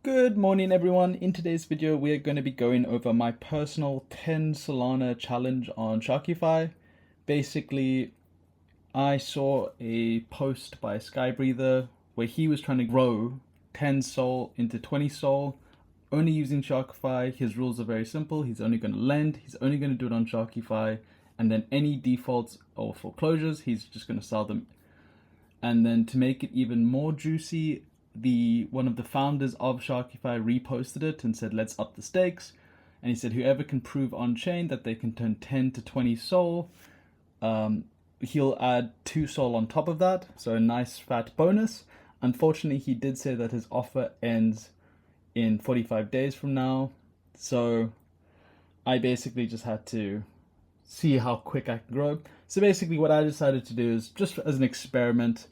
Good morning everyone. In today's video we are going to be going over my personal 10 Solana challenge on Sharkify. Basically, I saw a post by Skybreather where he was trying to grow 10 Sol into 20 Sol only using Sharkify. His rules are very simple. He's only going to lend, he's only going to do it on Sharkify, and then any defaults or foreclosures he's just going to sell them. And then to make it even more juicy, one of the founders of Sharkify reposted it and said, let's up the stakes. And he said, whoever can prove on chain that they can turn 10 to 20 Sol, he'll add 2 Sol on top of that. So a nice fat bonus. Unfortunately, he did say that his offer ends in 45 days from now. So I basically just had to see how quick I can grow. So basically what I decided to do is, just as an experiment,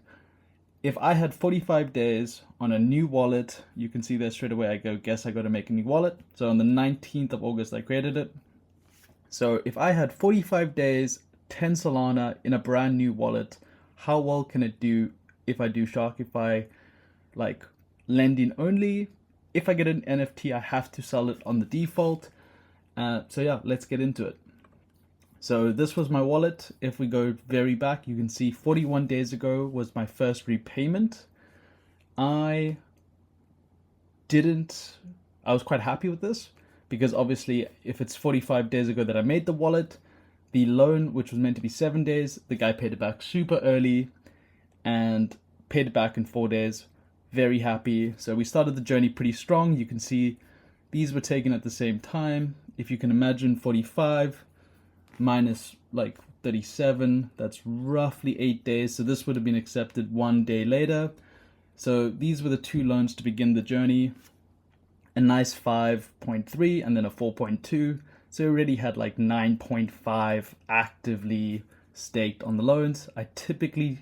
if I had 45 days on a new wallet, you can see there straight away, I guess I got to make a new wallet. So on the 19th of August, I created it. So if I had 45 days, 10 Solana in a brand new wallet, how well can it do if I do Sharkify, like lending only? If I get an NFT, I have to sell it on the default. So yeah, let's get into it. So this was my wallet. If we go very back, you can see 41 days ago was my first repayment. I was quite happy with this because obviously if it's 45 days ago that I made the wallet, the loan, which was meant to be 7 days, the guy paid it back super early and paid it back in 4 days. Very happy. So we started the journey pretty strong. You can see these were taken at the same time. If you can imagine, 45 minus like 37, that's roughly 8 days. So this would have been accepted 1 day later. So these were the 2 loans to begin the journey. A nice 5.3 and then a 4.2. So we already had like 9.5 actively staked on the loans. I typically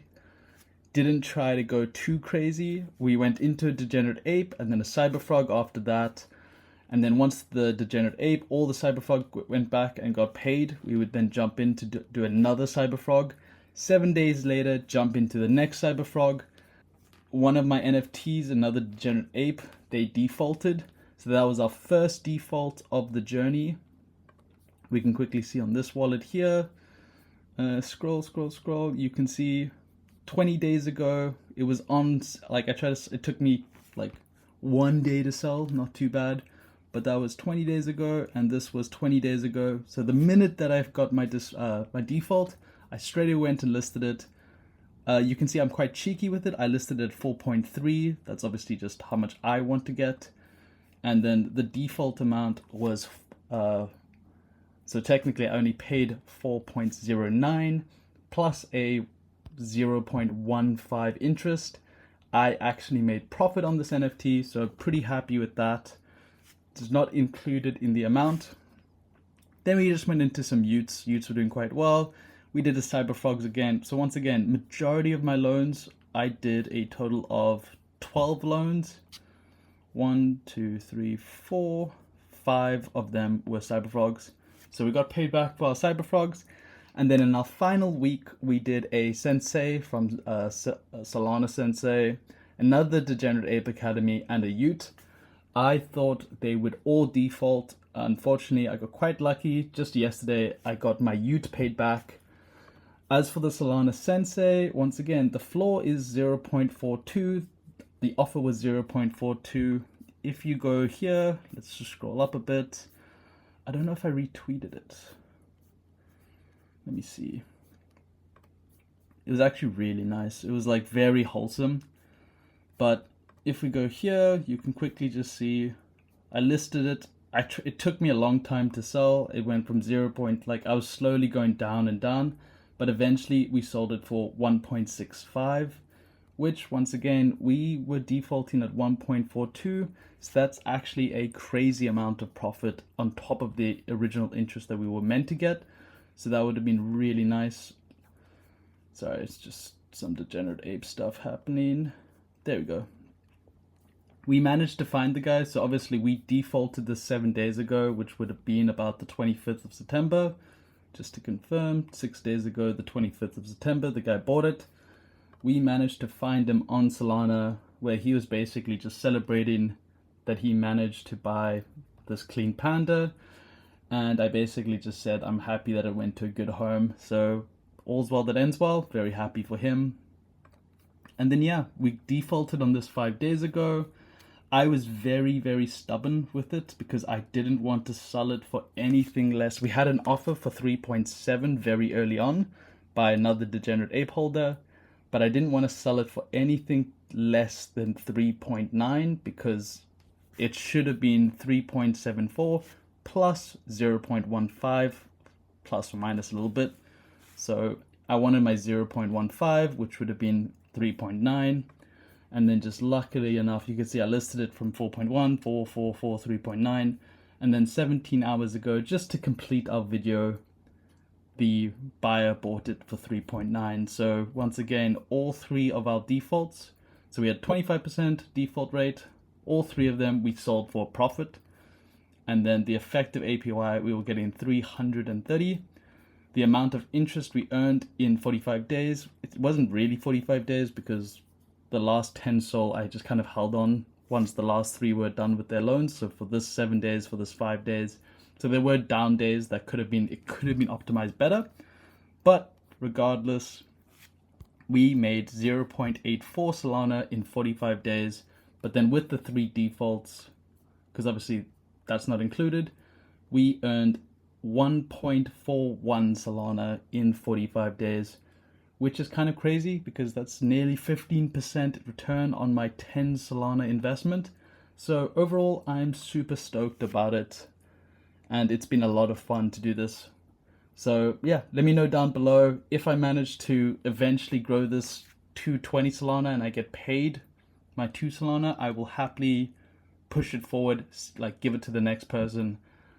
didn't try to go too crazy. We went into a Degenerate Ape and then a Cyberfrog after that. And then once the Degenerate Ape, all the Cyberfrog went back and got paid, we would then jump in to do another Cyberfrog. 7 days later, jump into the next Cyberfrog. One of my NFTs, another Degenerate Ape, they defaulted. So that was our first default of the journey. We can quickly see on this wallet here. Scroll. You can see 20 days ago, it was on, like it took me like 1 day to sell, not too bad. But that was 20 days ago, and this was 20 days ago. So the minute that I've got my default, I straight away went and listed it. You can see I'm quite cheeky with it. I listed it at 4.3. That's obviously just how much I want to get. And then the default amount was, so technically I only paid 4.09 plus a 0.15 interest. I actually made profit on this NFT, so pretty happy with that. It's not included in the amount. Then we just went into some Utes. Utes were doing quite well. We did the Cyberfrogs again. So once again, majority of my loans, I did a total of 12 loans. 1, 2, 3, 4, 5 of them were Cyberfrogs. So we got paid back for our Cyberfrogs. And then in our final week, we did a Sensei from Solana Sensei, another Degenerate Ape Academy, and a Ute. I thought they would all default. Unfortunately, I got quite lucky. Just yesterday, I got my Ute paid back. As for the Solana Sensei, once again, the floor is 0.42. The offer was 0.42. If you go here, let's just scroll up a bit. I don't know if I retweeted it. Let me see. It was actually really nice. It was like very wholesome. But if we go here, you can quickly just see I listed it. It took me a long time to sell. It went from 0. I was slowly going down and down, but eventually we sold it for 1.65, which once again, we were defaulting at 1.42. So that's actually a crazy amount of profit on top of the original interest that we were meant to get. So that would have been really nice. Sorry, it's just some Degenerate Ape stuff happening. There we go. We managed to find the guy. So obviously we defaulted this 7 days ago, which would have been about the 25th of September. Just to confirm, 6 days ago, the 25th of September, the guy bought it. We managed to find him on Solana, where he was basically just celebrating that he managed to buy this clean panda, and I basically just said I'm happy that it went to a good home. So all's well that ends well, very happy for him. And then yeah, we defaulted on this 5 days ago. I was very, very stubborn with it because I didn't want to sell it for anything less. We had an offer for 3.7 very early on by another degenerate ape holder, but I didn't want to sell it for anything less than 3.9 because it should have been 3.74 plus 0.15 plus or minus a little bit. So I wanted my 0.15, which would have been 3.9. And then just luckily enough, you can see I listed it from 4.1, 4, 4, 4, 3.9. And then 17 hours ago, just to complete our video, the buyer bought it for 3.9. So once again, all three of our defaults. So we had 25% default rate. All three of them we sold for a profit. And then the effective APY, we were getting 330. The amount of interest we earned in 45 days, it wasn't really 45 days because the last 10 sold, I just kind of held on once the last 3 were done with their loans. So for this 7 days, for this 5 days. So there were down days that could have been optimized better. But regardless, we made 0.84 Solana in 45 days. But then with the 3 defaults, because obviously that's not included, we earned 1.41 Solana in 45 days. Which is kind of crazy because that's nearly 15% return on my 10 Solana investment. So overall, I'm super stoked about it. And it's been a lot of fun to do this. So yeah, let me know down below if I manage to eventually grow this to 20 Solana and I get paid my 2 Solana, I will happily push it forward, like give it to the next person.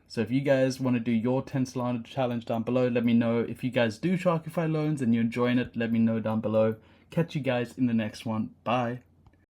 So if you guys want to do your 10 Solana challenge down below, let me know. If you guys do Sharkify loans and you're enjoying it, let me know down below. Catch you guys in the next one. Bye.